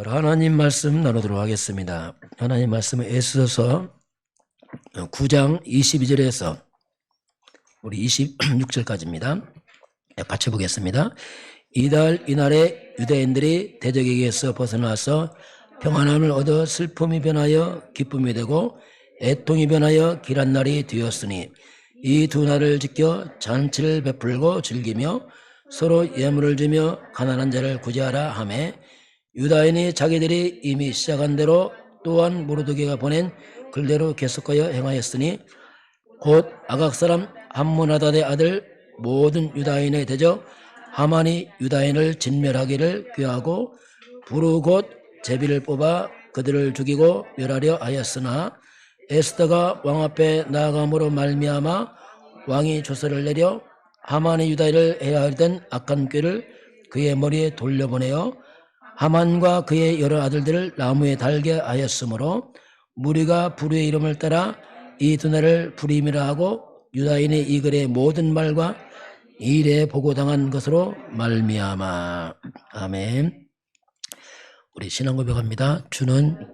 하나님 말씀 나누도록 하겠습니다. 하나님 말씀은 에스더서 9장 22절에서 우리 26절까지입니다. 같이 보겠습니다. 이달 이날에 유대인들이 대적에게서 벗어나서 평안함을 얻어 슬픔이 변하여 기쁨이 되고 애통이 변하여 길한 날이 되었으니 이 두 날을 지켜 잔치를 베풀고 즐기며 서로 예물을 주며 가난한 자를 구제하라 하매 유다인이 자기들이 이미 시작한 대로 또한 모르드게가 보낸 글대로 계속하여 행하였으니 곧 아각 사람 함므나닷의 아들 모든 유다인의 대적 하만이 유다인을 진멸하기를 꾀하고 부르 곧 제비를 뽑아 그들을 죽이고 멸하려 하였으나 에스더가 왕 앞에 나아감으로 말미암아 왕이 조서를 내려 하만이 유다인을 해야 하던 악한 꾀를 그의 머리에 돌려보내어 하만과 그의 여러 아들들을 나무에 달게 하였으므로 무리가 부르의 이름을 따라 이 두 날을 불임이라 하고 유다인의 이 글의 모든 말과 이 일에 보고당한 것으로 말미암아. 아멘. 우리 신앙 고백합니다. 주는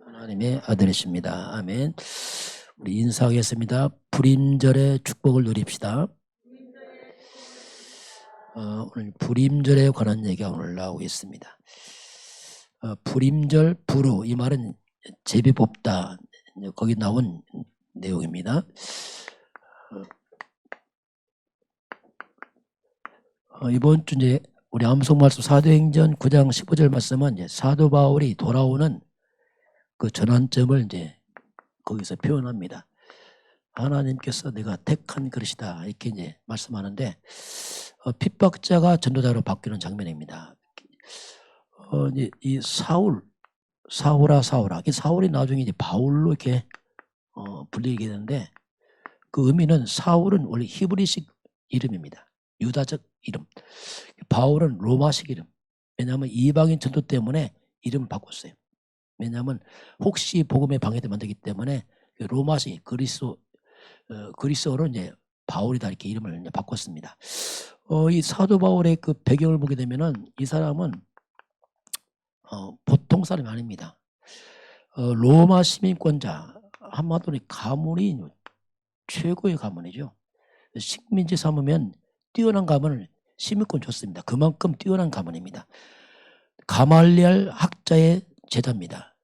하나님의 아들이십니다. 아멘. 우리 인사하겠습니다. 불임절의 축복을 누립시다. 오늘 불임절에 관한 얘기가 오늘 나오고 있습니다. 불임절, 부르, 이 말은 제비 뽑다, 거기 나온 내용입니다. 이번 주 이제 우리 암송 말씀 사도행전 9장 15절 말씀은 이제 사도 바울이 돌아오는 그 전환점을 이제 거기서 표현합니다. 하나님께서 내가 택한 그릇이다 이렇게 이제 말씀하는데 핍박자가 전도자로 바뀌는 장면입니다. 이 사울아 이 사울이 나중에 이제 바울로 이렇게 불리게 되는데 그 의미는 사울은 원래 히브리식 이름입니다. 유다적 이름. 바울은 로마식 이름. 왜냐하면 이방인 전도 때문에 이름을 바꿨어요. 왜냐하면 혹시 복음에 방해되면 안 되기 때문에 로마식 그리스어로 이제 바울이다 이렇게 이름을 이제 바꿨습니다. 이 사도 바울의 그 배경을 보게 되면은 이 사람은 보통 사람이 아닙니다. 로마 시민권자, 한마디로 가문이 최고의 가문이죠. 식민지 삼으면 뛰어난 가문을 시민권 줬습니다. 그만큼 뛰어난 가문입니다. 가말리알 학자의 제자입니다.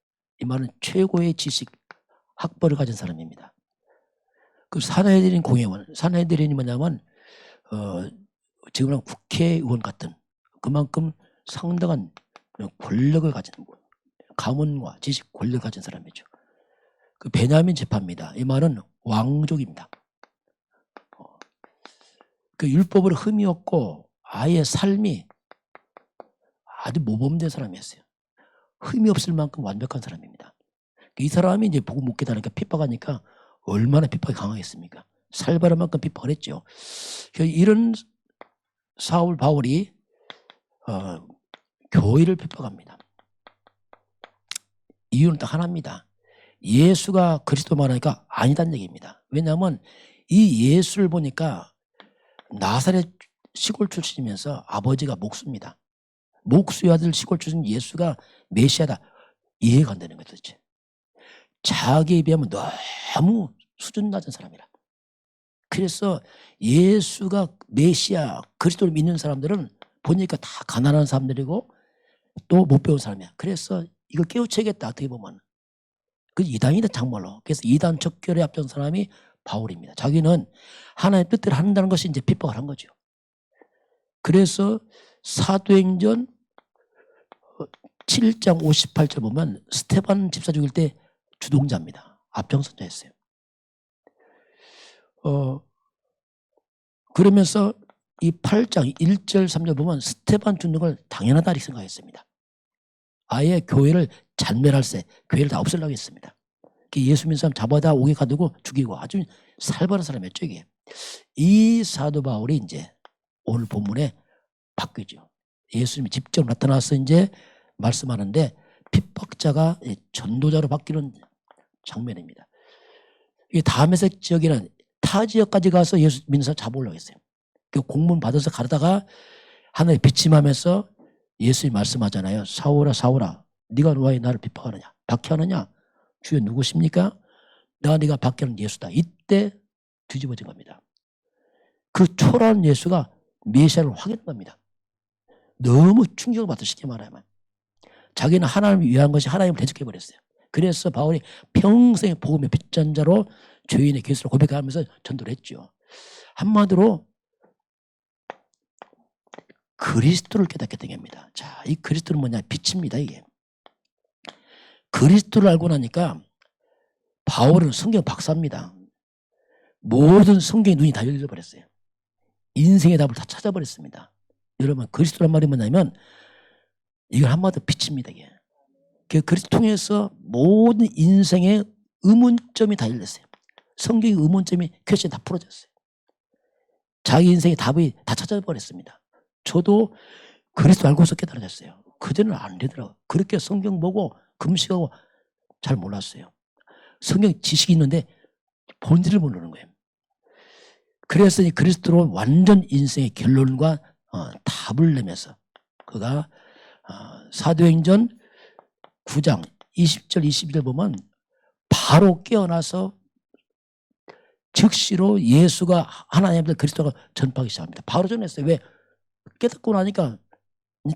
이 말은 최고의 지식, 학벌을 가진 사람입니다. 그 산헤드린 공회원, 산헤드린이 뭐냐면 지금은 국회의원 같은 그만큼 상당한 권력을 가진 가문과 지식 권력을 가진 사람이죠. 그 베냐민 지파입니다. 이 말은 왕족입니다. 그 율법을 흠이 없고 아예 삶이 아주 모범된 사람이었어요. 흠이 없을 만큼 완벽한 사람입니다. 이 사람이 이제 복음 못 깨달으니까 핍박하니까 얼마나 핍박이 강하겠습니까? 살벌한 만큼 핍박을 했죠. 이런 사울 바울이 교회를 핍박합니다. 이유는 딱 하나입니다. 예수가 그리스도 말하니까 아니다는 얘기입니다. 왜냐하면 이 예수를 보니까 나사렛 시골 출신이면서 아버지가 목수입니다. 목수의 아들 시골 출신 예수가 메시아다. 이해가 안 되는 거죠. 도대체. 자기에 비하면 너무 수준 낮은 사람이라. 그래서 예수가 메시아 그리스도를 믿는 사람들은 보니까 다 가난한 사람들이고 또 못 배운 사람이야. 그래서 이걸 깨우쳐야겠다. 어떻게 보면. 그 이단이다 정말로. 그래서 이단 척결에 앞선 사람이 바울입니다. 자기는 하나님의 뜻대로 한다는 것이 이제 핍박을 한 거죠. 그래서 사도행전 7장 58절 보면 스테반 집사 죽일 때 주동자입니다. 앞장선자였어요. 그러면서 이 8장 1절 3절 보면 스테반 죽는 걸 당연하다 이렇게 생각했습니다. 아예 교회를 잔멸할세, 교회를 다 없애려고 했습니다. 예수 믿는 사람 잡아다 옥에 가두고 죽이고 아주 살벌한 사람이었죠. 이게. 이 사도 바울이 이제 오늘 본문에 바뀌죠. 예수님이 직접 나타나서 이제 말씀하는데 핍박자가 전도자로 바뀌는 장면입니다. 이 다메섹 지역이란 타 지역까지 가서 예수 믿는 사람 잡아오려고 했어요. 그 공문 받아서 가다가 하늘에 비침하면서 예수님이 말씀하잖아요. 사울아 사울아 네가 왜 나를 비판하느냐 박해하느냐 주여 누구십니까? 내가 네가 박해하는 예수다. 이때 뒤집어진 겁니다. 그 초라한 예수가 메시아를 확인한 겁니다. 너무 충격을 받아 쉽게 말하면 자기는 하나님을 위한 것이 하나님을 대적해버렸어요. 그래서 바울이 평생 복음의 빗전자로 죄인의 개수를 고백하면서 전도를 했죠. 한마디로 그리스도를 깨닫게 된 겁니다. 자, 이 그리스도는 뭐냐? 빛입니다. 이게. 그리스도를 알고 나니까 바울은 성경 박사입니다. 모든 성경의 눈이 다 열려버렸어요. 인생의 답을 다 찾아버렸습니다. 여러분 그리스도란 말이 뭐냐면 이건 한마디로 빛입니다. 이게. 그 그리스도 통해서 모든 인생의 의문점이 다 열렸어요. 성경의 의문점이 퀘스천이 다 풀어졌어요. 자기 인생의 답이 다 찾아버렸습니다. 저도 그리스도 알고서 깨달아졌어요. 그전에는 안 되더라고요. 그렇게 성경 보고 금식하고 잘 몰랐어요. 성경 지식이 있는데 본질을 모르는 거예요. 그래서 이 그리스도로 완전 인생의 결론과 답을 내면서 그가 사도행전 9장 20절 22절 보면 바로 깨어나서 즉시로 예수가 하나님의 그리스도가 전파하기 시작합니다. 바로 전했어요. 왜? 깨닫고 나니까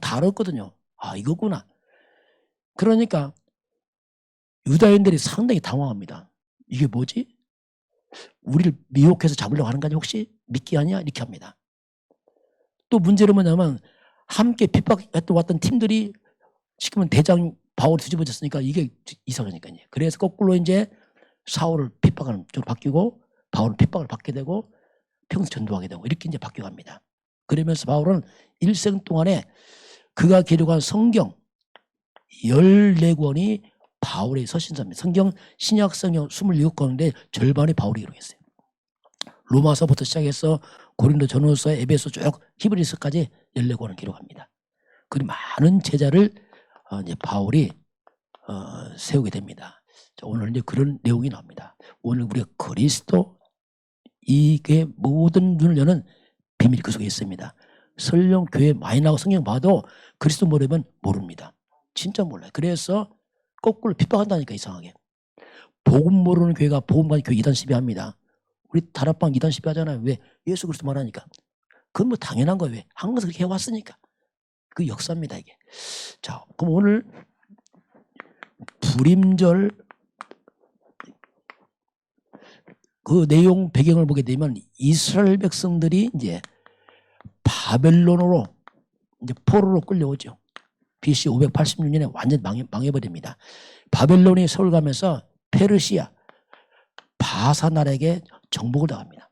다 알았거든요. 아 이거구나. 그러니까 유다인들이 상당히 당황합니다. 이게 뭐지? 우리를 미혹해서 잡으려고 하는 거 아니야? 혹시 믿기 아니야? 이렇게 합니다. 또 문제는 뭐냐면 함께 핍박했던 왔던 팀들이 지금은 대장 바울이 뒤집어졌으니까 이게 이상하니까요. 그래서 거꾸로 이제 사울을 핍박하는 쪽으로 바뀌고 바울은 핍박을 받게 되고 평소 전도하게 되고 이렇게 이제 바뀌어갑니다. 그러면서 바울은 일생 동안에 그가 기록한 성경 14권이 바울의 서신서입니다. 성경 신약 성경 27권인데 절반이 바울이 기록했어요. 로마서부터 시작해서 고린도 전후서 에베소 쭉 히브리서까지 14권을 기록합니다. 그 많은 제자를 이제 바울이 세우게 됩니다. 자, 오늘 이제 그런 내용이 나옵니다. 오늘 우리가 그리스도 이게 모든 눈을 여는 비밀이 그 속에 있습니다. 설령 교회 많이 나가고 성경 봐도 그리스도 모르면 모릅니다. 진짜 몰라요. 그래서 거꾸로 핍박한다니까 이상하게. 복음 모르는 교회가 복음 가진 교회 이단 시비합니다. 우리 다락방 이단 시비하잖아요. 왜? 예수 그리스도 말하니까. 그건 뭐 당연한 거예요. 왜? 항상 그렇게 해왔으니까. 그 역사입니다 이게. 자, 그럼 오늘 불임절 그 내용 배경을 보게 되면 이스라엘 백성들이 이제 바벨론으로 이제 포로로 끌려오죠. BC 586년에 완전 망해버립니다. 바벨론이 서울 가면서 페르시아 바사 나라에게 정복을 당합니다.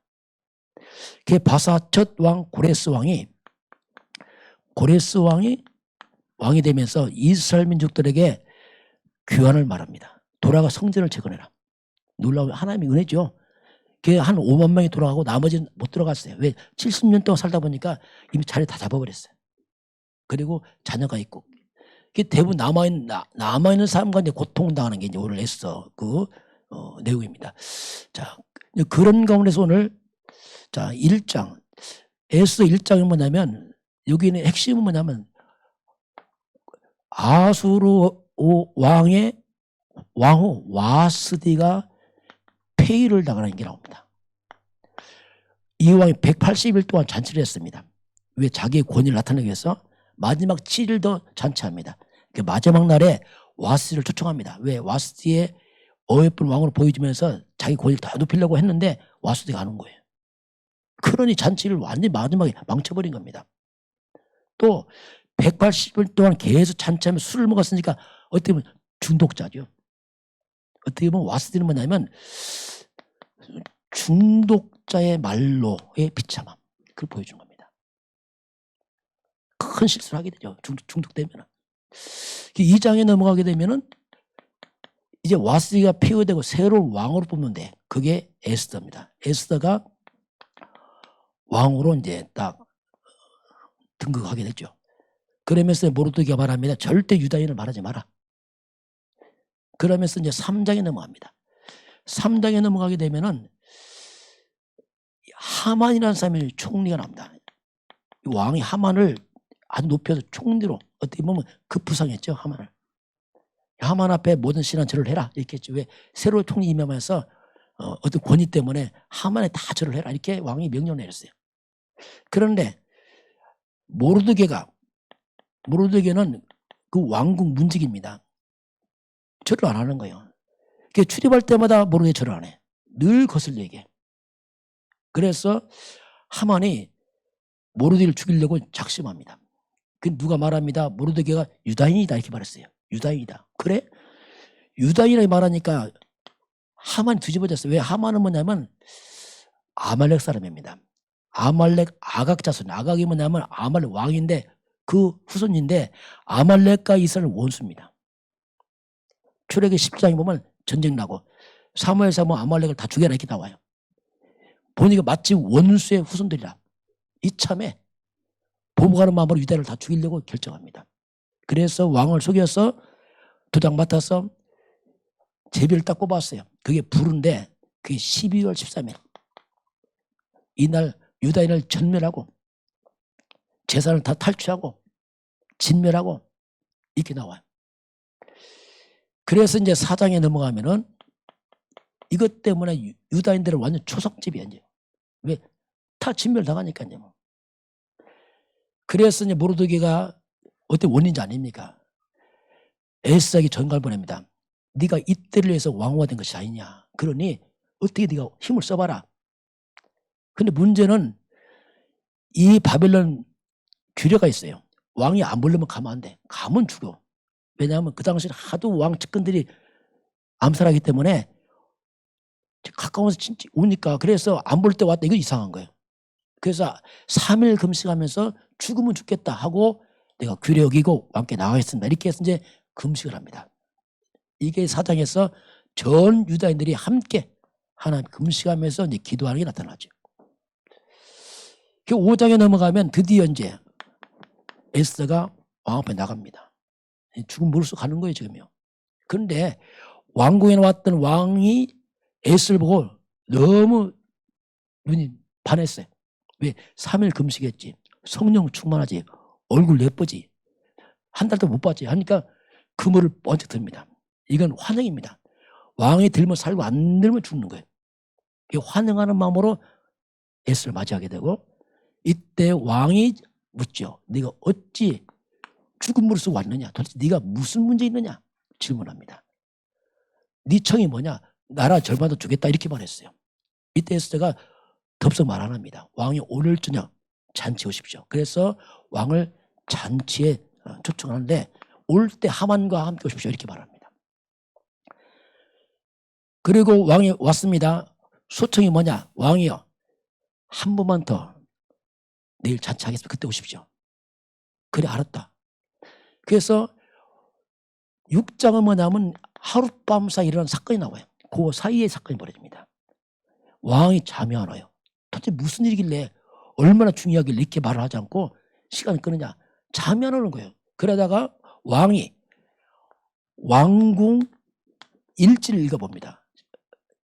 그 바사 첫 왕 고레스 왕이 왕이 되면서 이스라엘 민족들에게 규환을 말합니다. 돌아가 성전을 재건해라. 놀라운 하나님의 은혜죠. 그게 한 5만 명이 돌아가고 나머지는 못 들어갔어요. 왜? 70년 동안 살다 보니까 이미 자리 다 잡아버렸어요. 그리고 자녀가 있고. 그게 대부분 남아있는 사람과 이제 고통당하는 게 이제 오늘 에스더 내용입니다. 자, 그런 가운데서 오늘 자, 1장. 에스더 1장이 뭐냐면 여기는 핵심은 뭐냐면 아수르 왕의 왕후 와스디가 폐위를 당하는 게 나옵니다. 이 왕이 180일 동안 잔치를 했습니다. 왜? 자기의 권위를 나타내기 위해서 마지막 7일 더 잔치합니다. 그 마지막 날에 와스디를 초청합니다. 왜? 와스디의 어여쁜 왕으로 보여주면서 자기 권위를 더 높이려고 했는데 와스디가 안 온 거예요. 그러니 잔치를 완전히 마지막에 망쳐버린 겁니다. 또 180일 동안 계속 잔치하면서 술을 먹었으니까 어떻게 보면 중독자죠. 어떻게 보면 와스디는 뭐냐면 중독자의 말로의 비참함 그걸 보여준 겁니다. 큰 실수를 하게 되죠. 중독되면. 2장에 넘어가게 되면은 이제 와스디가 폐위되고 새로운 왕으로 뽑는데 그게 에스더입니다. 에스더가 왕으로 이제 딱 등극하게 됐죠. 그러면서 모르드게가 말합니다. 절대 유다인을 말하지 마라. 그러면서 이제 3장에 넘어갑니다. 3장에 넘어가게 되면은 하만이라는 사람이 총리가 나옵니다. 왕이 하만을 아주 높여서 총리로 어떻게 보면 급부상했죠. 하만을. 하만 앞에 모든 신한 절을 해라 이렇게 했죠. 왜? 새로 총리 임명하면서 어떤 권위 때문에 하만에 다 절을 해라 이렇게 왕이 명령을 내렸어요. 그런데 모르드게는 그 왕궁 문직입니다. 절을 안 하는 거예요. 출입할 때마다 모르드게 절을 안 해. 늘 거슬려 얘기해. 그래서 하만이 모르드게를 죽이려고 작심합니다. 그 누가 말합니다. 모르드게가 유다인이다 이렇게 말했어요. 유다인이다. 그래? 유다인이라고 말하니까 하만이 뒤집어졌어요. 왜? 하만은 뭐냐면 아말렉 사람입니다. 아말렉 아각 자손. 아각이 뭐냐면 아말렉 왕인데 그 후손인데 아말렉과 이스라엘 원수입니다. 출애굽기 10장에 보면 전쟁 나고 사무엘서 뭐 아말렉을 다 죽여라 이렇게 나와요. 보니까 마치 원수의 후손들이라 이참에 보복하는 마음으로 유다를 다 죽이려고 결정합니다. 그래서 왕을 속여서 도장 맡아서 제비를 딱 뽑았어요. 그게 불인데 그게 12월 13일 이날 유다인을 전멸하고 재산을 다 탈취하고 진멸하고 이렇게 나와요. 그래서 이제 4장에 넘어가면은 이것 때문에 유다인들은 완전 초상집이야 이제. 왜? 다 진멸당하니까요. 뭐. 그래서 이제 모르드게가 어떤 원인지 아닙니까? 에스더에게 전가를 보냅니다. 네가 이때를 위해서 왕후가 된 것이 아니냐. 그러니 어떻게 네가 힘을 써봐라. 근데 문제는 이 바벨론 규례가 있어요. 왕이 안 부르면 가면 안 돼. 가면 죽어. 왜냐하면 그 당시에 하도 왕 측근들이 암살하기 때문에 가까워서 진짜 오니까 그래서 안 볼 때 왔다. 이거 이상한 거예요. 그래서 3일 금식하면서 죽으면 죽겠다 하고 내가 규례 어기고 왕께 나가겠습니다. 이렇게 해서 이제 금식을 합니다. 이게 4장에서 전 유다인들이 함께 하나님 금식하면서 이제 기도하는 게 나타나죠. 그 5장에 넘어가면 드디어 이제 에스더가 왕 앞에 나갑니다. 죽은 물속 가는 거예요, 지금요. 그런데 왕궁에 나왔던 왕이 에스더를 보고 너무 눈이 반했어요. 왜? 3일 금식했지. 성령 충만하지. 얼굴 예쁘지. 한 달도 못 봤지. 하니까 그물을 번쩍 듭니다. 이건 환영입니다. 왕이 들면 살고 안 들면 죽는 거예요. 환영하는 마음으로 에스더를 맞이하게 되고 이때 왕이 묻죠. 네가 어찌 죽은 물을 쓰고 왔느냐. 도대체 네가 무슨 문제 있느냐. 질문합니다. 네 청이 뭐냐. 나라 절반도 주겠다 이렇게 말했어요. 이때 에스더가 덥석 말 안 합니다. 왕이 오늘 저녁 잔치 오십시오. 그래서 왕을 잔치에 초청하는데 올 때 하만과 함께 오십시오 이렇게 말합니다. 그리고 왕이 왔습니다. 소청이 뭐냐. 왕이요. 한 번만 더 내일 잔치하겠습니다. 그때 오십시오. 그래 알았다. 그래서 6장은 뭐냐면 하룻밤 사이 일어난 사건이 나와요. 그 사이에 사건이 벌어집니다. 왕이 잠이 안 와요. 도대체 무슨 일이길래 얼마나 중요하길래 이렇게 말을 하지 않고 시간을 끄느냐. 잠이 안 오는 거예요. 그러다가 왕이 왕궁 일지를 읽어봅니다.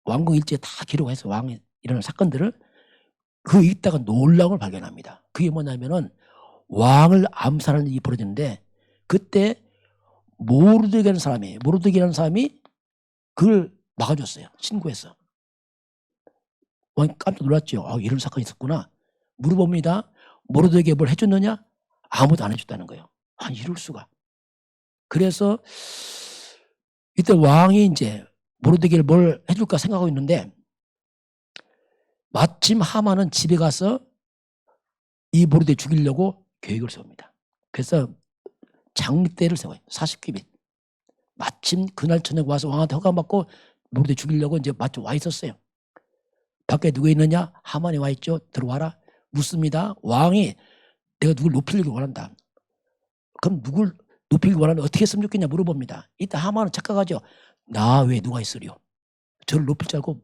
왕궁 일지에 다 기록해서 왕이 일어난 사건들을 그 읽다가 놀라운 걸 발견합니다. 그게 뭐냐면은 왕을 암살하는 일이 벌어지는데 그때 모르드게라는 사람이 그걸 막아줬어요. 신고해서. 왕이 깜짝 놀랐죠. 이런 사건이 있었구나. 물어봅니다. 모르드게에 뭘 해줬느냐? 아무도 안 해줬다는 거예요. 이럴 수가. 그래서 이때 왕이 이제 모르드게를 뭘 해줄까 생각하고 있는데 마침 하만은 집에 가서 이 모르드게 죽이려고 계획을 세웁니다. 그래서 장대를 세워요. 40규빗. 마침 그날 저녁 와서 왕한테 허가받고 모르드게 죽이려고 이제 마침 와 있었어요. 밖에 누구 있느냐? 하만이 와 있죠. 들어와라. 묻습니다. 왕이 내가 누굴 높이려고 원한다. 그럼 누굴 높이려고 원하면 어떻게 했으면 좋겠냐 물어봅니다. 이때 하만은 착각하죠. 나 외에 누가 있으리요. 저를 높일 줄 알고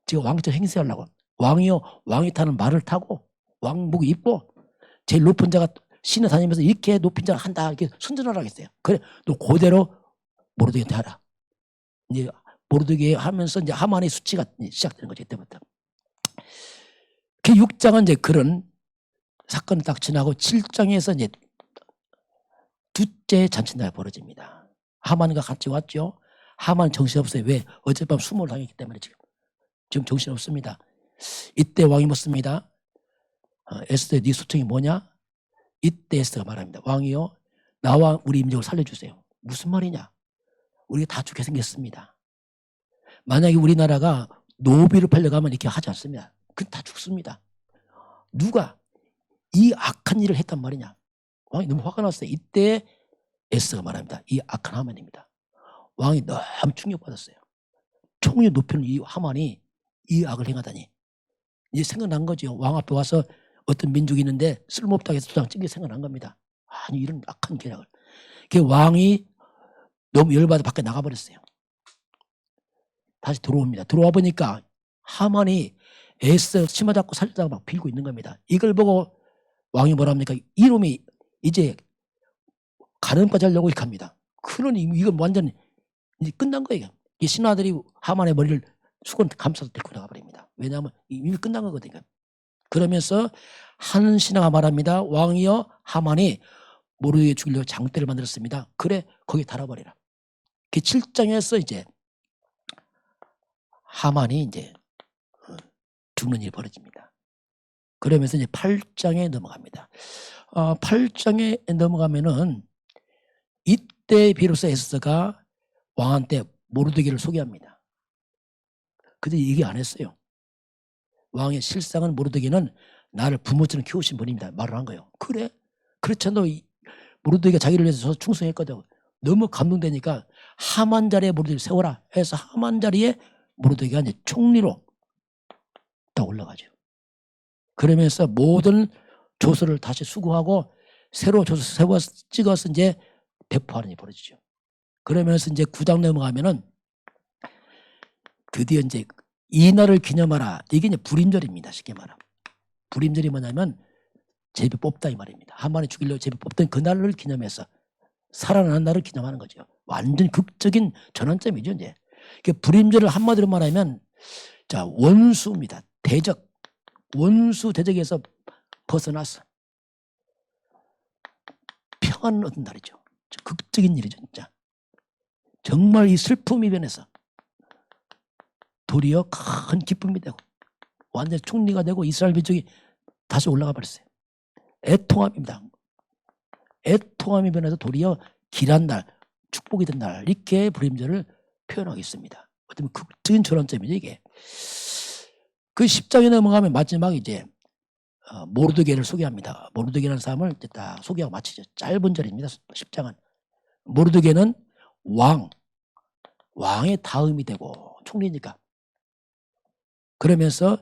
제가 왕처럼 행세하려고. 왕이요. 왕이 타는 말을 타고 왕복 입고 제일 높은 자가 시내 다니면서 이렇게 높은 자를 한다. 이렇게 선전을 하겠어요. 그래 너 그대로 모르드게한테 하라. 이제 모르드게 하면서 이제 하만의 수치가 시작되는 거죠. 이때부터. 그 6장은 이제 그런 사건이 딱 지나고 7장에서 이제 둘째 잔치날이 벌어집니다. 하만과 같이 왔죠. 하만 정신없어요. 왜? 어젯밤 수모를 당했기 때문에 지금 정신없습니다. 이때 왕이 묻습니다. 에스더의 네 소청이 뭐냐? 이때 에스더가 말합니다. 왕이요, 나와 우리 민족을 살려주세요. 무슨 말이냐? 우리가 다 죽게 생겼습니다. 만약에 우리나라가 노비를 팔려가면 이렇게 하지 않습니다. 그건 다 죽습니다. 누가 이 악한 일을 했단 말이냐? 왕이 너무 화가 났어요. 이때 에스더가 말합니다. 이 악한 하만입니다. 왕이 너무 충격받았어요. 총리 높이는 이 하만이 이 악을 행하다니. 이제 생각난 거죠. 왕 앞에 와서 어떤 민족이 있는데 쓸모없다고 해서 도장 찍게 생각난 겁니다. 아니, 이런 악한 계략을. 그 왕이 너무 열받아 밖에 나가버렸어요. 다시 들어옵니다. 들어와 보니까 하만이 에스더 치마 잡고 살려다가 막 빌고 있는 겁니다. 이걸 보고 왕이 뭐라 합니까? 이놈이 이제 가늠까지 하려고 이렇게 합니다. 그러니 이건 완전 이제 끝난 거예요. 이 신하들이 하만의 머리를 수건 감싸서 데리고 나가버립니다. 왜냐하면 이미 끝난 거거든요. 그러면서 한 신하가 말합니다. 왕이여, 하만이 모르게 죽이려고 장대를 만들었습니다. 그래, 거기 달아버리라. 그 7장에서 이제 하만이 이제 죽는 일이 벌어집니다. 그러면서 이제 8장에 넘어갑니다. 8장에 넘어가면은 이때 비로소 에스더가 왕한테 모르드게를 소개합니다. 근데 얘기 안 했어요. 왕의 실상은 모르드게는 나를 부모처럼 키우신 분입니다. 말을 한 거예요. 그래? 그렇잖아. 모르드게가 자기를 위해서 충성했거든. 너무 감동되니까 하만 자리에 모르드게를 세워라 해서 하만 자리에 모르드게가 이제 총리로 딱 올라가죠. 그러면서 모든 조서를 다시 수거하고 새로 조서 세워 찍어서 이제 배포하는 일이 벌어지죠. 그러면서 이제 9장 넘어가면은 드디어 이제 이날을 기념하라. 이게 이제 불임절입니다. 쉽게 말하면. 불임절이 뭐냐면 제비 뽑다 이 말입니다. 하만이 죽이려고 제비 뽑던 그날을 기념해서 살아난 날을 기념하는 거죠. 완전 극적인 전환점이죠. 이제 불임절을 한마디로 말하면 자, 원수입니다. 대적. 원수 대적에서 벗어나서 평안을 얻은 날이죠. 극적인 일이죠. 진짜. 정말 이 슬픔이 변해서 도리어 큰 기쁨이 되고 완전 총리가 되고 이스라엘 민족이 다시 올라가 버렸어요. 애통함입니다. 애통함이 변해서 도리어 길한 날, 축복이 된 날, 이렇게 불임절을 표현하겠습니다. 어쩌면 극적인 전환점이죠, 이게. 그 10장에 넘어가면 마지막 이제 모르드게를 소개합니다. 모르드게라는 사람을 이제 딱 소개하고 마치죠. 짧은 절입니다. 10장은. 모르드게는 왕의 다음이 되고 총리니까. 그러면서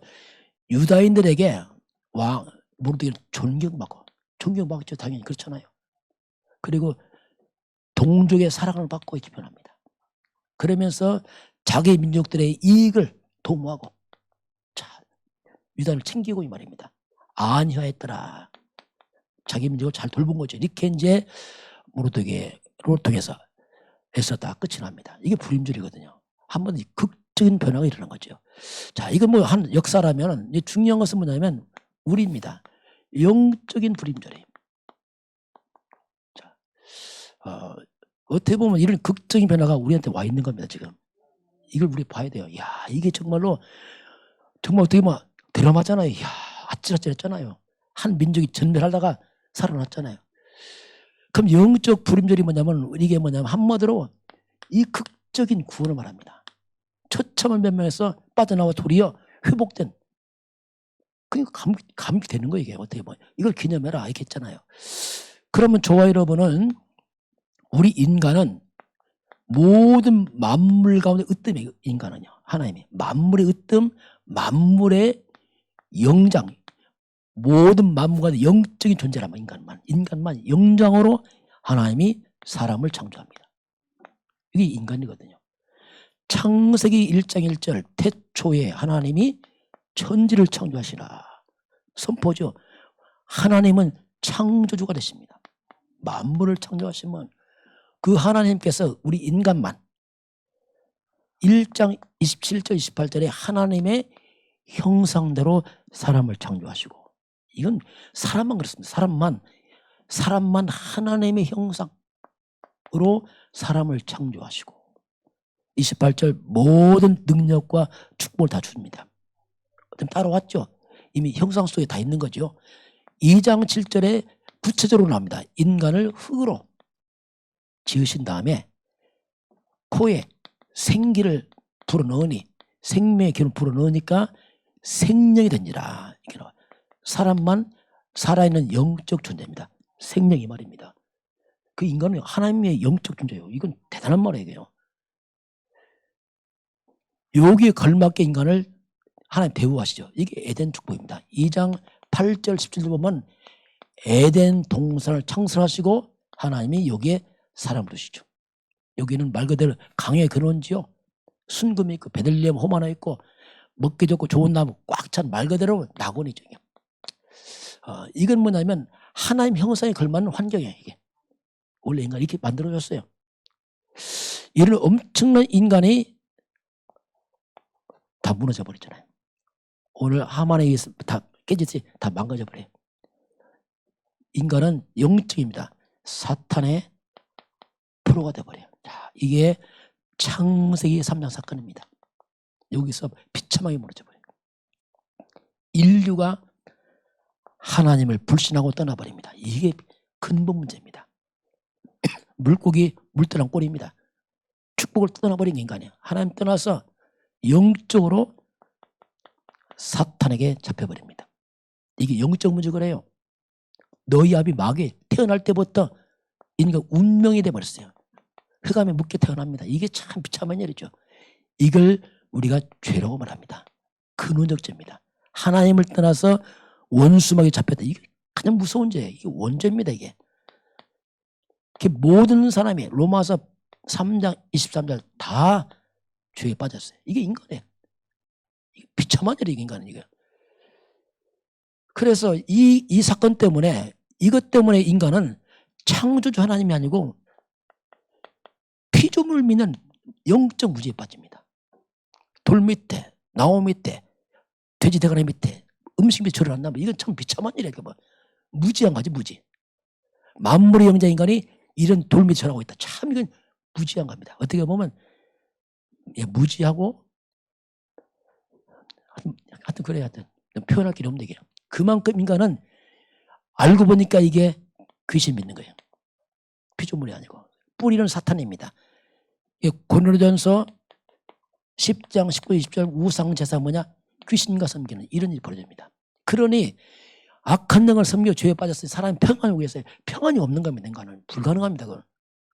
유다인들에게 모르드게를 존경받죠. 당연히 그렇잖아요. 그리고 동족의 사랑을 받고 이렇게 변합니다. 그러면서 자기 민족들의 이익을 도모하고 유다를 챙기고 이 말입니다. 안혀했더라. 자기 민족을 잘 돌본 거죠. 이렇게 이제 모르드게를 통해서 에스더가 끝이 납니다. 이게 불임절이거든요. 한번 극적인 변화가 일어난 거죠. 자, 이건 뭐 한 역사라면 중요한 것은 뭐냐면 우리입니다. 영적인 불임절이에요. 자, 어떻게 보면 이런 극적인 변화가 우리한테 와 있는 겁니다. 지금 이걸 우리 봐야 돼요. 야, 이게 정말 어떻게 보면 드라마잖아요. 야, 아찔아찔했잖아요. 한 민족이 전멸하다가 살아났잖아요. 그럼 영적 불임절이 뭐냐면 이게 뭐냐면 한마디로 이 극적인 구원을 말합니다. 처참한 변명에서 빠져나와 도리어 회복된. 그러니까 감기 되는 거예요. 이게 어떻게 보면 이걸 기념해라 이렇게 했잖아요. 그러면 저와 여러분은 우리 인간은 모든 만물 가운데 으뜸이에요. 인간은요. 하나님이 만물의 으뜸, 만물의 영장, 모든 만물과 영적인 존재란 인간만 영장으로 하나님이 사람을 창조합니다. 이게 인간이거든요. 창세기 1장 1절 태초에 하나님이 천지를 창조하시라 선포죠. 하나님은 창조주가 되십니다. 만물을 창조하시면 그 하나님께서 우리 인간만 1장 27절 28절에 하나님의 형상대로 사람을 창조하시고 이건 사람만 그렇습니다. 사람만 하나님의 형상으로 사람을 창조하시고 28절 모든 능력과 축복을 다 줍니다. 따라왔죠. 이미 형상 속에 다 있는 거죠. 2장 7절에 구체적으로 나옵니다. 인간을 흙으로 지으신 다음에 코에 생기를 불어넣으니 생명의 기운을 불어넣으니까 생명이 된지라. 이렇게 나와요. 사람만 살아있는 영적 존재입니다. 생명이 말입니다. 그 인간은 하나님의 영적 존재예요. 이건 대단한 말이에요. 여기에 걸맞게 인간을 하나님 대우하시죠. 이게 에덴 축복입니다. 2장 8절 17절 보면 에덴 동산을 창설하시고 하나님이 여기에 사람을 두시죠. 여기는 말 그대로 강의 근원지요. 순금이 있고 베들레헴 홈 하나 있고 먹기 좋고 좋은 나무 꽉 찬 말 그대로 낙원이죠. 이건 뭐냐면 하나님 형상에 걸맞는 환경이에요. 이게 원래 인간이 이렇게 만들어졌어요. 이런 엄청난 인간이 다 무너져 버렸잖아요. 오늘 하만에 의해서 다 깨지지 다 망가져 버려요. 인간은 영적입니다. 사탄의 프로가 되어버려요. 자, 이게 창세기 3장 사건입니다. 여기서 비참하게 무너져 버려요. 인류가 하나님을 불신하고 떠나버립니다. 이게 근본 문제입니다. 물고기 물떠난 꼴입니다. 축복을 떠나버린 인간이에요. 하나님 떠나서 영적으로 사탄에게 잡혀버립니다. 이게 영적 문제 그래요. 너희 아비 마귀 태어날 때부터 인간 운명이 돼버렸어요. 흑암에 묶여 태어납니다. 이게 참 비참한 일이죠. 이걸 우리가 죄라고 말합니다. 근원적 죄입니다. 하나님을 떠나서 원수막에 잡혔다. 이게 가장 무서운 죄예요. 이게 원죄입니다. 이게 모든 사람이 로마서 3장 23절 다 죄에 빠졌어요. 이게 인간이에요. 이게 비참한 일이에요. 인간은 이거. 그래서 이 사건 때문에 이것 때문에 인간은 창조주 하나님이 아니고 피조물 믿는 영적 무지에 빠집니다. 돌 밑에, 나무 밑에, 돼지 대가리 밑에 음식 밑에 절을 한다면 이건 참 비참한 일이에요. 뭐 무지한 거지 무지. 만물의 영자 인간이 이런 돌 밑에 절하고 있다. 참 이건 무지한 겁니다. 어떻게 보면 무지하고 하여튼 그래야 하여튼 표현할 길이 없는 얘기예요. 그만큼 인간은 알고 보니까 이게 귀신 믿는 거예요. 피조물이 아니고 뿌리는 사탄입니다. 고린도전서 10장 19, 20절 우상제사 뭐냐? 귀신과 섬기는 이런 일이 벌어집니다. 그러니 악한 영을 섬겨 죄에 빠졌으니 사람이 평안을 위해서 평안이 없는 겁니다. 인간은 불가능합니다. 그건.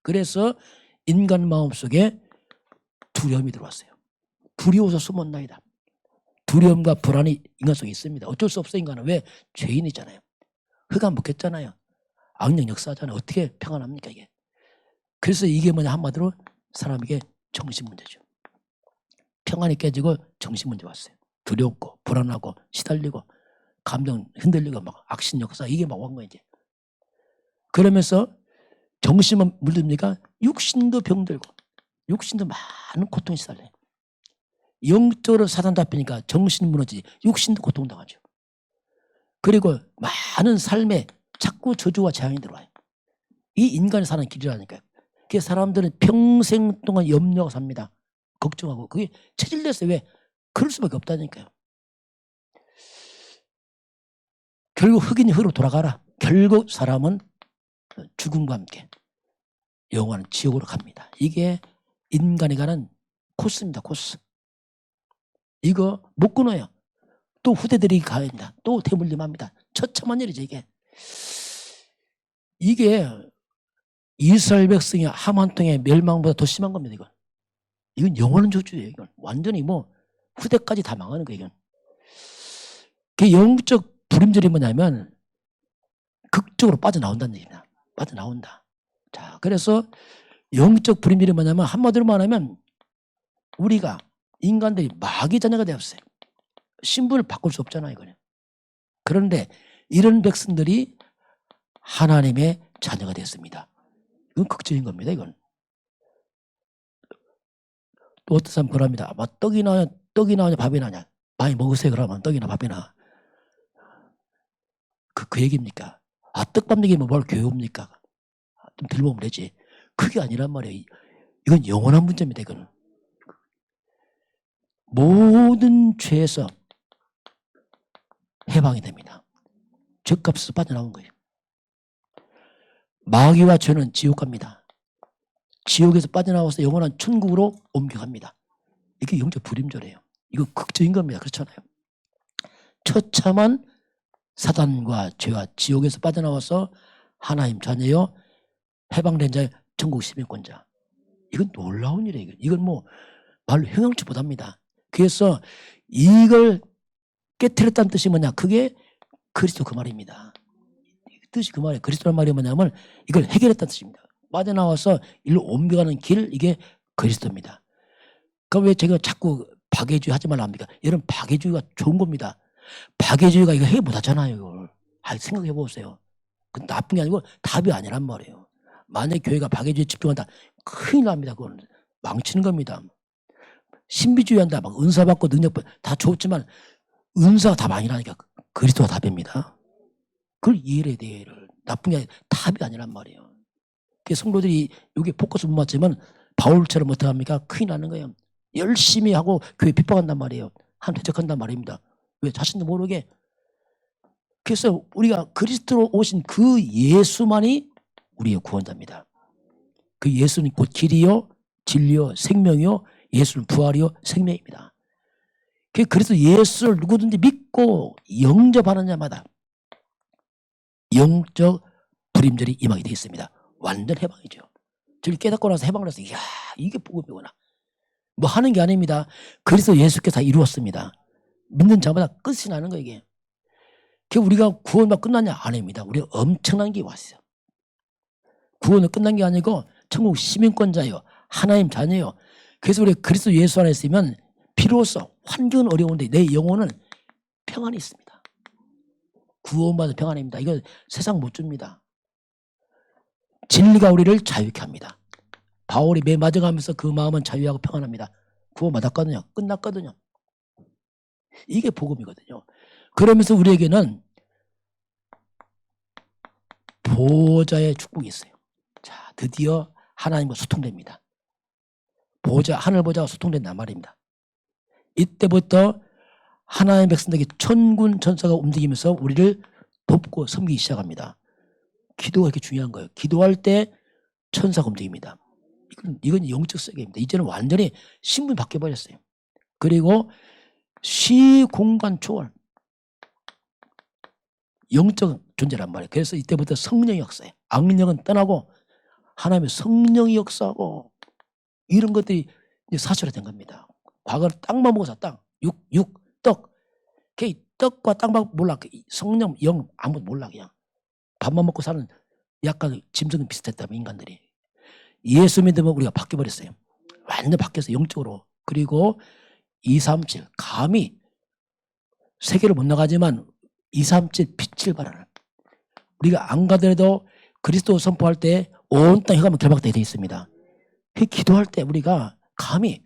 그래서 인간 마음속에 두려움이 들어왔어요. 두려워서 숨었나이다. 두려움과 불안이 인간 속에 있습니다. 어쩔 수 없어요. 인간은. 왜? 죄인이잖아요. 흑암 먹혔잖아요. 악령 역사하잖아요. 어떻게 평안합니까 이게. 그래서 이게 뭐냐 한마디로 사람에게 정신 문제죠. 평안이 깨지고 정신 문제 왔어요. 두렵고 불안하고 시달리고 감정 흔들리고 막 악신 역사 이게 막 온 거예요 이제. 그러면서 정신만 물듭니까? 육신도 병들고 육신도 많은 고통이 시달려요. 영적으로 사단 잡히니까 정신 무너지지 육신도 고통당하죠. 그리고 많은 삶에 자꾸 저주와 재앙이 들어와요. 이 인간이 사는 길이라니까요. 그래서 사람들은 평생 동안 염려하고 삽니다. 걱정하고 그게 체질됐어요. 왜? 그럴 수밖에 없다니까요. 결국 흑인이 흑으로 돌아가라. 결국 사람은 죽음과 함께 영원한 지옥으로 갑니다. 이게 인간이 가는 코스입니다. 코스. 이거 못 끊어요. 또 후대들이 가야 합니다. 또 대물림합니다. 처참한 일이죠 이게. 이게 이스라엘 백성이 하만통의 멸망보다 더 심한 겁니다. 이건 영원한 저주예요. 이건 완전히 뭐 후대까지 다 망하는 거예요. 이건. 그 영적 불임절이 뭐냐면 극적으로 빠져나온다는 얘기입니다. 빠져나온다. 자, 그래서 영적 불임절이 뭐냐면 한마디로 말하면 우리가 인간들이 마귀 자녀가 되었어요. 신분을 바꿀 수 없잖아요. 이거는. 그런데 이런 백성들이 하나님의 자녀가 됐습니다. 이건 극적인 겁니다. 이건. 또 어떤 사람 그럽니다. 떡이 나냐 밥이 나냐. 많이 먹으세요. 그러면 떡이나 밥이나. 그 얘기입니까? 떡밥 얘기면 뭘 교회입니까? 좀 들어보면 되지. 그게 아니란 말이에요. 이건 영원한 문제입니다. 이거는. 모든 죄에서 해방이 됩니다. 죄값에서 빠져나온 거예요. 마귀와 죄는 지옥 갑니다. 지옥에서 빠져나와서 영원한 천국으로 옮겨갑니다. 이게 영적 불임절이에요. 이거 극적인 겁니다. 그렇잖아요. 처참한 사단과 죄와 지옥에서 빠져나와서 하나님 자녀요, 해방된 자의 천국 시민권자. 이건 놀라운 일이에요. 이건 뭐 말로 형용치 못합니다. 그래서 이걸 깨트렸다는 뜻이 뭐냐? 그게 그리스도 그 말입니다. 뜻이 그 말이에요. 그리스도란 말이 뭐냐면 이걸 해결했다는 뜻입니다. 빠져나와서 일로 옮겨가는 길, 이게 그리스도입니다. 그럼 왜 제가 자꾸 박애주의 하지 말라 합니까? 여러분, 박애주의가 좋은 겁니다. 박애주의가 이거 해결 못하잖아요. 이걸. 생각해 보세요. 그 나쁜 게 아니고 답이 아니란 말이에요. 만약 교회가 박애주의에 집중한다, 큰일 납니다. 그건 망치는 겁니다. 신비주의 한다, 막 은사 받고 능력 받고 다 좋지만 은사가 답 아니라니까. 그리스도가 답입니다. 그걸 이해해야 돼요. 나쁜 게 아니라 답이 아니란 말이에요. 성도들이 여기 포커스 못 맞추면 바울처럼 어떻게 합니까? 큰일 나는 거예요. 열심히 하고 교회 핍박한단 말이에요. 한 대적한단 말입니다. 왜? 자신도 모르게. 그래서 우리가 그리스도로 오신 그 예수만이 우리의 구원자입니다. 그 예수는 곧 길이요, 진리요, 생명이요, 예수는 부활이요, 생명입니다. 그래서 예수를 누구든지 믿고 영접하는 자마다 영적 불임절이 임하게 되어 있습니다. 완전 해방이죠. 저를 깨닫고 나서 해방을 해서, 이야, 이게 복음이구나. 뭐 하는 게 아닙니다. 그래서 예수께서 다 이루었습니다. 믿는 자마다 끝이 나는 거예요, 이게. 우리가 구원만 끝났냐? 아닙니다. 우리가 엄청난 게 왔어요. 구원은 끝난 게 아니고 천국 시민권자예요. 하나님 자녀예요. 그래서 우리 그리스도 예수 안에 있으면 비로소 환경은 어려운데 내 영혼은 평안이 있습니다. 구원받은 평안입니다. 이거 세상 못 줍니다. 진리가 우리를 자유케 합니다. 바울이 매 맞아가면서 그 마음은 자유하고 평안합니다. 구원받았거든요. 끝났거든요. 이게 복음이거든요. 그러면서 우리에게는 보호자의 축복이 있어요. 자, 드디어 하나님과 소통됩니다. 하늘 보좌가 소통된단 말입니다. 이때부터 하나님의 백성들에게 천군 천사가 움직이면서 우리를 돕고 섬기기 시작합니다. 기도가 이렇게 중요한 거예요. 기도할 때 천사가 움직입니다. 이건 영적 세계입니다. 이제는 완전히 신분이 바뀌어버렸어요. 그리고 시공간 초월, 영적 존재란 말이에요. 그래서 이때부터 성령이 역사해요. 악령은 떠나고 하나님의 성령이 역사하고 이런 것들이 사실화된 겁니다. 과거는 땅만 먹어서 땅, 떡. 떡과 땅만 몰라. 성령, 영 아무도 몰라. 그냥 밥만 먹고 사는 약간 짐승은 비슷했다면 인간들이. 예수 믿으면 우리가 바뀌어버렸어요. 완전 바뀌어서 영적으로. 그리고 237 감히 세계를 못 나가지만 237 빛을 발하는, 우리가 안 가더라도 그리스도 선포할 때 온 땅 흑암은 결박되어 있습니다. 기도할 때 우리가 감히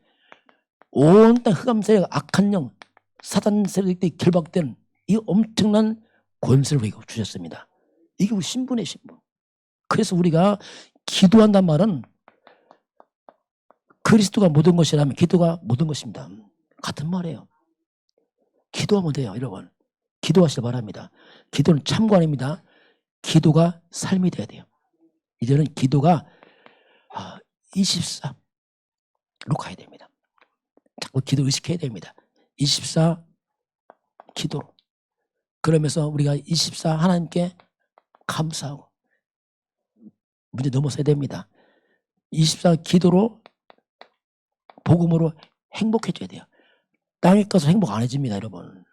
온 땅 흑암 세력, 악한 영, 사단 세력들이 결박된 이 엄청난 권세를 우리가 주셨습니다. 이게 우리 신분의 신분. 그래서 우리가 기도한단 말은 그리스도가 모든 것이라면 기도가 모든 것입니다. 같은 말이에요. 기도하면 돼요, 여러분. 기도하시길 바랍니다. 기도는 참관입니다. 기도가 삶이 돼야 돼요. 이제는 기도가 24로 가야 됩니다. 자꾸 기도 의식해야 됩니다. 24 기도로. 그러면서 우리가 24 하나님께 감사하고 문제 넘어서야 됩니다. 24 기도로 복음으로 행복해져야 돼요. 땅에 가서 행복 안 해집니다, 여러분.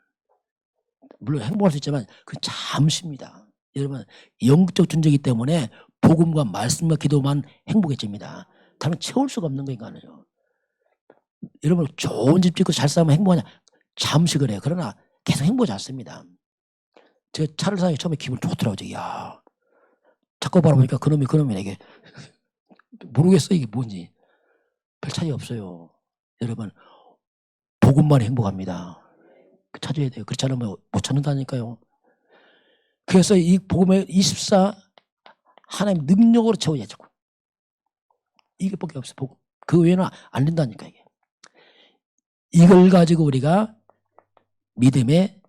물론 행복할 수 있지만 그 잠시입니다. 여러분, 영적 존재이기 때문에 복음과 말씀과 기도만 행복해집니다. 다른 채울 수가 없는 거 인간은요. 여러분, 좋은 집 짓고 잘 살면 행복하냐? 잠시 그래요. 그러나 계속 행복하지 않습니다. 제가 차를 사니 처음에 기분 좋더라고요. 야, 자꾸 바라보니까 그놈이네. 이게 모르겠어, 이게 뭔지. 별 차이 없어요. 여러분, 복음만 행복합니다. 찾아야 돼요. 그렇지 않으면 못 찾는다니까요. 그래서 이 복음의 24 하나님 능력으로 채워야 되고 이게 밖에 없어. 복음. 그 외에는 안 된다니까 이게. 이걸 가지고 우리가 믿음의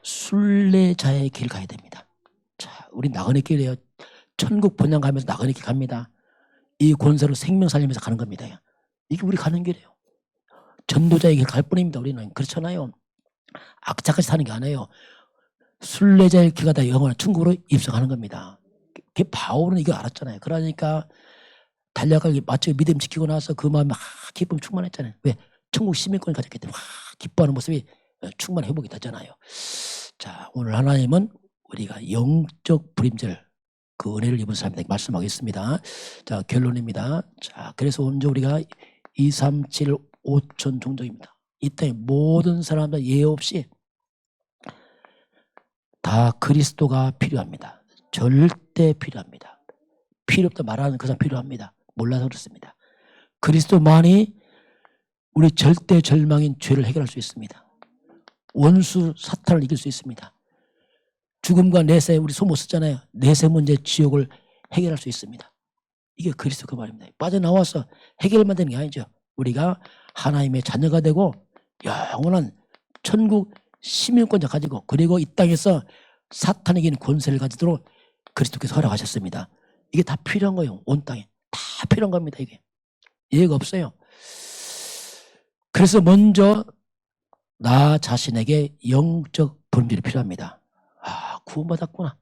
순례자의 길 가야 됩니다. 자, 우리 나그네 길이에요. 천국 번영 가면서 나그네 길 갑니다. 이 권세로 생명 살리면서 가는 겁니다. 이게 우리 가는 길이에요. 전도자의 길 갈 뿐입니다. 우리는 그렇잖아요. 악착같이 사는 게 아니에요. 순례자의 길 가다 영원한 천국으로 입성하는 겁니다. 바울은 이거 알았잖아요. 그러니까 달려가기 마치 믿음 지키고 나서 그 마음에 기쁨 충만했잖아요. 왜? 천국 시민권을 가졌기 때문에 기뻐하는 모습이 충만 회복이 되잖아요. 자, 오늘 하나님은 우리가 영적 불임절 그 은혜를 입은 사람들에게 말씀하겠습니다. 자, 결론입니다. 자, 그래서 먼저 우리가 2, 3, 7, 5천 종족입니다. 이 땅의 모든 사람들 예외 없이 다 그리스도가 필요합니다. 절대 필요합니다. 필요 없다 말하는 그 사람 필요합니다. 몰라서 그렇습니다. 그리스도만이 우리 절대 절망인 죄를 해결할 수 있습니다. 원수 사탄을 이길 수 있습니다. 죽음과 내세 우리 소못 쓰잖아요. 내세 문제 지옥을 해결할 수 있습니다. 이게 그리스도 그 말입니다. 빠져나와서 해결만 되는 게 아니죠. 우리가 하나님의 자녀가 되고 영원한 천국 시민권자 가지고 그리고 이 땅에서 사탄에게 있는 권세를 가지도록 그리스도께서 허락하셨습니다. 이게 다 필요한 거예요. 온 땅에 다 필요한 겁니다. 이게 예가 없어요. 그래서 먼저 나 자신에게 영적 분별이 필요합니다. 구원받았구나.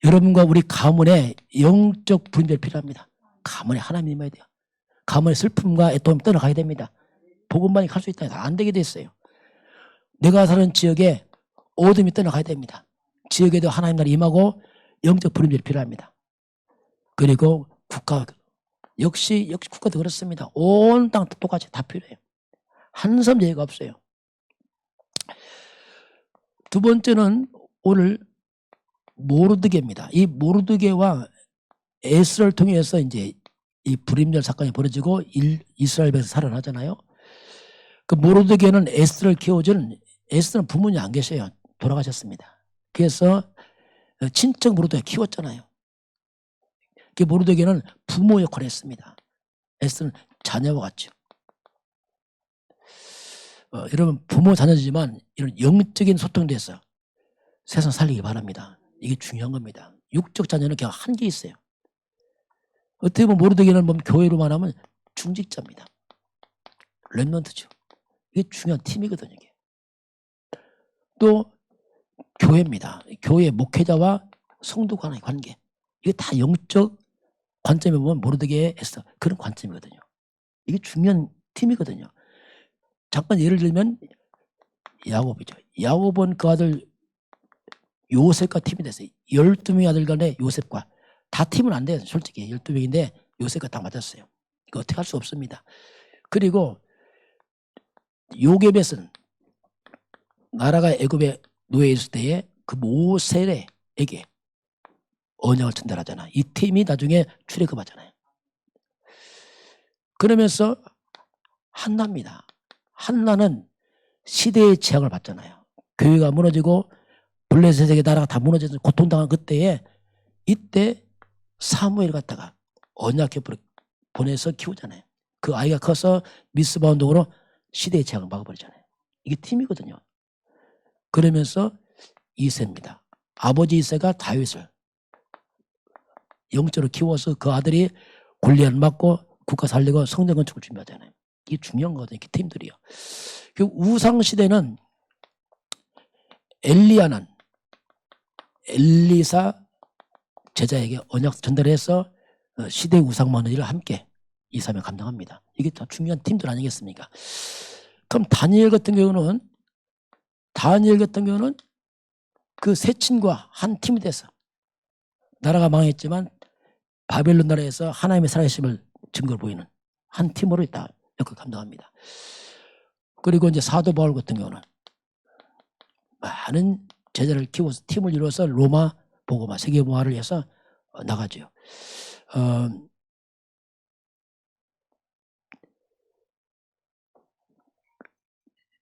여러분과 우리 가문에 영적 분별이 필요합니다. 가문에 하나님이 임해야 돼요. 가문의 슬픔과 애통이 떠나가야 됩니다. 복음만이 갈 수 있다. 안 되게 됐어요. 내가 사는 지역에 어둠이 떠나가야 됩니다. 지역에도 하나님 나라 임하고 영적 분별이 필요합니다. 그리고 국가 역시 국가도 그렇습니다. 온 땅 똑같이 다 필요해요. 한섬 예외가 없어요. 두 번째는 오늘 모르드게입니다. 이 모르드게와 에스라를 통해서 이제 이 불임절 사건이 벌어지고 이스라엘 백성 살아나잖아요. 그 모르드게는 에스라를 키워준 에스라는 부모님이 안 계셔요. 돌아가셨습니다. 그래서 친척 모르드게 키웠잖아요. 그 모르드게는 부모 역할을 했습니다. 에스라는 자녀와 같죠. 여러분 부모 자녀지만 이런 영적인 소통돼서 세상 살리기 바랍니다. 이게 중요한 겁니다. 육적 자녀는 그냥 한 개 있어요. 어떻게 보면 모르드게는 교회로 말하면 중직자입니다. 렘넌트죠. 이게 중요한 팀이거든요. 이게. 또 교회입니다. 교회 목회자와 성도 간의 관계. 이게 다 영적 관점에 보면 모르드게의 에스더 그런 관점이거든요. 이게 중요한 팀이거든요. 잠깐 예를 들면 야곱이죠. 야곱은 그 아들 요셉과 팀이 됐어요. 12명의 아들 간에 요셉과 다 팀은 안 돼요. 솔직히 12명인데 요셉과 딱 맞았어요. 이거 어떻게 할 수 없습니다. 그리고 요게벳은 나라가 애굽에 노예 있을 때에 그 모세에게 언약을 전달하잖아. 이 팀이 나중에 출애굽하잖아요. 그러면서 한나입니다. 한나는 시대의 재앙을 받잖아요. 교회가 무너지고 블레셋에게 나라가 다 무너져서 고통당한 그때에 이때 사무엘 갖다가 언약궤 보내서 키우잖아요. 그 아이가 커서 미스바 운동으로 시대의 재앙을 막아버리잖아요. 이게 팀이거든요. 그러면서 이새입니다. 아버지 이새가 다윗을 영적으로 키워서 그 아들이 골리앗 맞고 국가 살리고 성전 건축을 준비하잖아요. 이게 중요한 거거든요. 이렇게 팀들이요. 그 우상 시대는 엘리야는 엘리사 제자에게 언약 전달해서 시대의 우상 많은 일을 함께 이 사람이 감당합니다. 이게 다 중요한 팀들 아니겠습니까? 그럼 다니엘 같은 경우는 그 세 친구와 한 팀이 돼서 나라가 망했지만 바벨론 나라에서 하나님의 살아계심을 증거를 보이는 한 팀으로 있다 역할을 감당합니다. 그리고 이제 사도 바울 같은 경우는 많은 제자를 키워서 팀을 이루어서 로마 복음화 세계복음화를 해서 나가죠.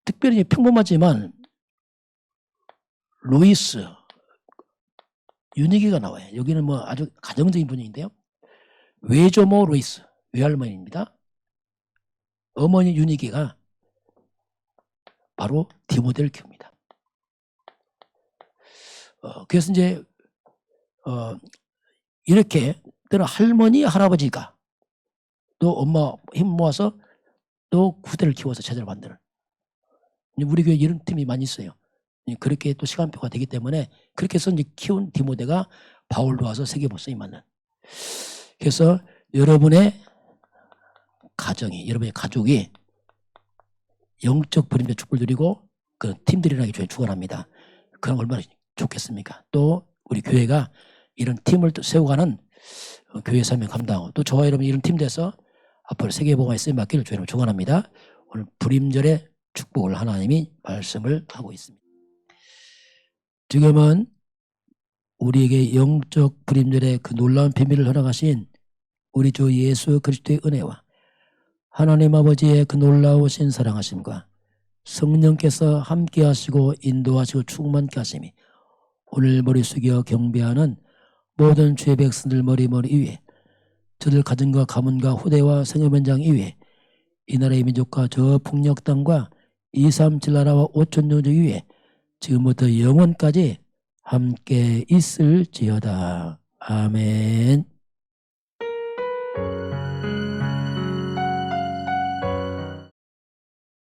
특별히 평범하지만 루이스 윤희기가 나와요. 여기는 뭐 아주 가정적인 분위기인데요. 외조모 로이스, 외할머니입니다. 어머니 윤희기가 바로 디모데를 키웁니다. 그래서 이제 이렇게 때는 할머니 할아버지가 또 엄마 힘 모아서 또 후대를 키워서 제자를 만드는, 우리 교회 이런 팀이 많이 있어요. 그렇게 또 시간표가 되기 때문에 그렇게 해서 이제 키운 디모데가 바울로 와서 세계복음에 만난. 그래서 여러분의 가정이, 여러분의 가족이 영적 불임의 축복을 누리고 그 팀들이 일어나기 위해 축원합니다. 그럼 얼마나 좋겠습니까? 또 우리 교회가 이런 팀을 또 세워가는 교회 사명 감당하고, 또 저와 여러분이 이런 팀 돼서 앞으로 세계복음에 쓰임 받기를 주님으로 축원합니다. 오늘 불임절의 축복을 하나님이 말씀을 하고 있습니다. 지금은 우리에게 영적 불임절의 그 놀라운 비밀을 허락하신 우리 주 예수 그리스도의 은혜와 하나님 아버지의 그 놀라우신 사랑하심과 성령께서 함께 하시고 인도하시고 충만케 하심이 오늘 머리 숙여 경배하는 모든 주의 백성들 머리 위에, 저들 가정과 가문과 후대와 생업현장 이외에 이 나라의 민족과 저 북녘 땅과 237 나라와 5천 종족 위에 지금부터 영원까지 함께 있을지어다. 아멘.